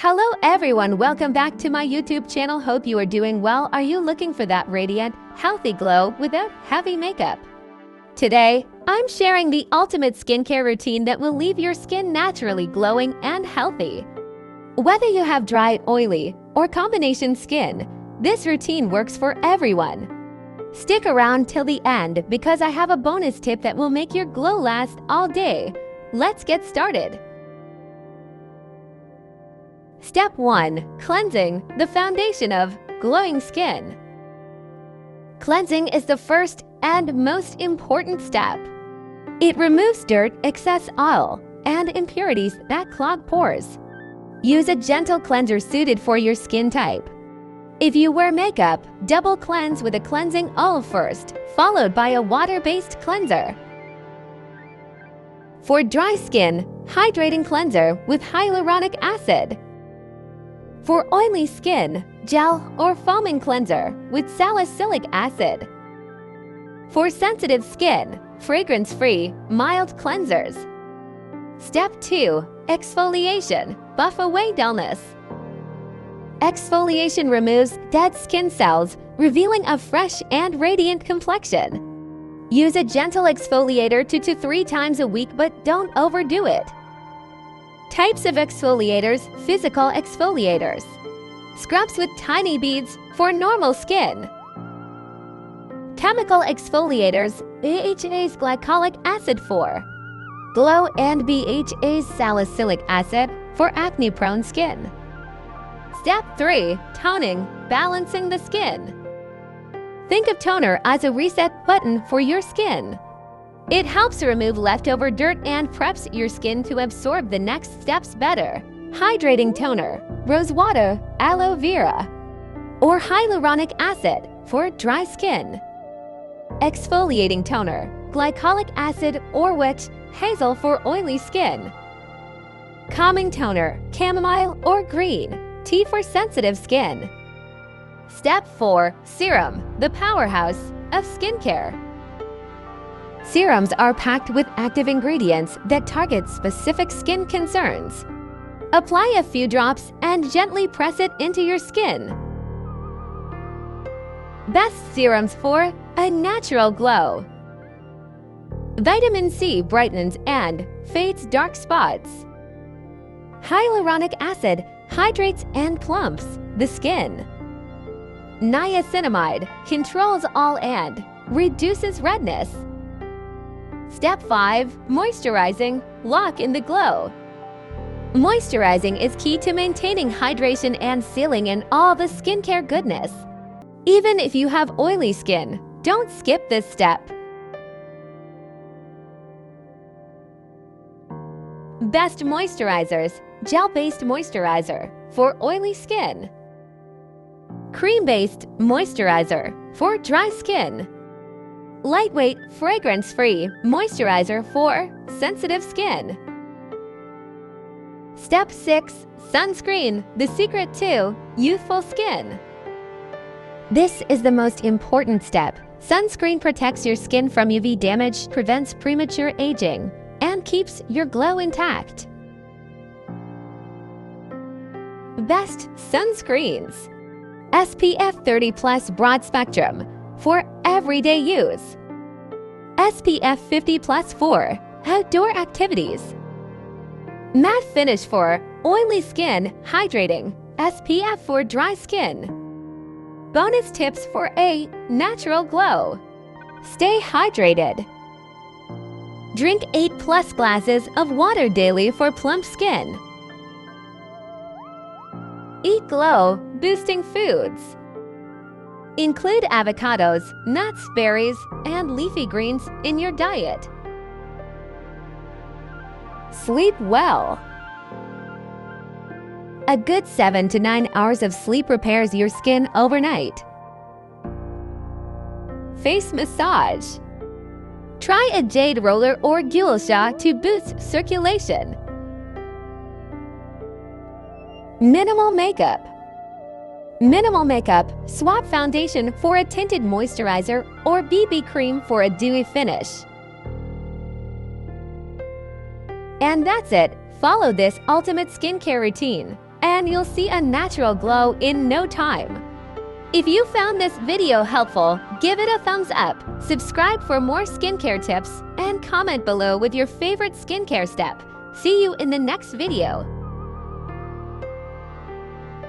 Hello everyone, welcome back to my YouTube channel. Hope you are doing well. Are you looking for that radiant, healthy glow without heavy makeup? Today, I'm sharing the ultimate skincare routine that will leave your skin naturally glowing and healthy. Whether you have dry, oily, or combination skin, this routine works for everyone. Stick around till the end because I have a bonus tip that will make your glow last all day. Let's get started. Step 1. Cleansing, the foundation of glowing skin. Cleansing is the first and most important step. It removes dirt, excess oil, and impurities that clog pores. Use a gentle cleanser suited for your skin type. If you wear makeup, double cleanse with a cleansing oil first, followed by a water-based cleanser. For dry skin, hydrating cleanser with hyaluronic acid. For oily skin, gel or foaming cleanser with salicylic acid. For sensitive skin, fragrance-free, mild cleansers. Step 2. Exfoliation, buff away dullness. Exfoliation removes dead skin cells, revealing a fresh and radiant complexion. Use a gentle exfoliator 2 to 3 times a week, but don't overdo it. Types of exfoliators: physical exfoliators. Scrubs with tiny beads for normal skin. Chemical exfoliators: BHA's glycolic acid for glow and BHA's salicylic acid for acne-prone skin. Step 3. Toning, balancing the skin. Think of toner as a reset button for your skin. It helps remove leftover dirt and preps your skin to absorb the next steps better. Hydrating toner, rose water, aloe vera, or hyaluronic acid for dry skin. Exfoliating toner, glycolic acid or witch hazel for oily skin. Calming toner, chamomile or green tea for sensitive skin. Step 4. Serum, the powerhouse of skincare. Serums are packed with active ingredients that target specific skin concerns. Apply a few drops and gently press it into your skin. Best serums for a natural glow. Vitamin C brightens and fades dark spots. Hyaluronic acid hydrates and plumps the skin. Niacinamide controls all and reduces redness. Step 5. Moisturizing, lock in the glow. Moisturizing is key to maintaining hydration and sealing in all the skincare goodness. Even if you have oily skin, don't skip this step. Best moisturizers: gel-based moisturizer for oily skin. Cream-based moisturizer for dry skin. Lightweight, fragrance-free moisturizer for sensitive skin. Step 6. Sunscreen, the secret to youthful skin. This is the most important step. Sunscreen protects your skin from UV damage, prevents premature aging, and keeps your glow intact. Best sunscreens: SPF 30+ broad spectrum for everyday use. SPF 50+ for outdoor activities. Matte finish for oily skin, hydrating. SPF for dry skin. Bonus tips for a natural glow. Stay hydrated. Drink 8+ glasses of water daily for plump skin. Eat glow-boosting foods. Include avocados, nuts, berries, and leafy greens in your diet. Sleep well. A good 7 to 9 hours of sleep repairs your skin overnight. Face massage. Try a jade roller or gua sha to boost circulation. Minimal makeup. Minimal makeup, swap foundation for a tinted moisturizer or BB cream for a dewy finish. And that's it. Follow this ultimate skincare routine and you'll see a natural glow in no time. If you found this video helpful, give it a thumbs up, subscribe for more skincare tips, and comment below with your favorite skincare step. See you in the next video.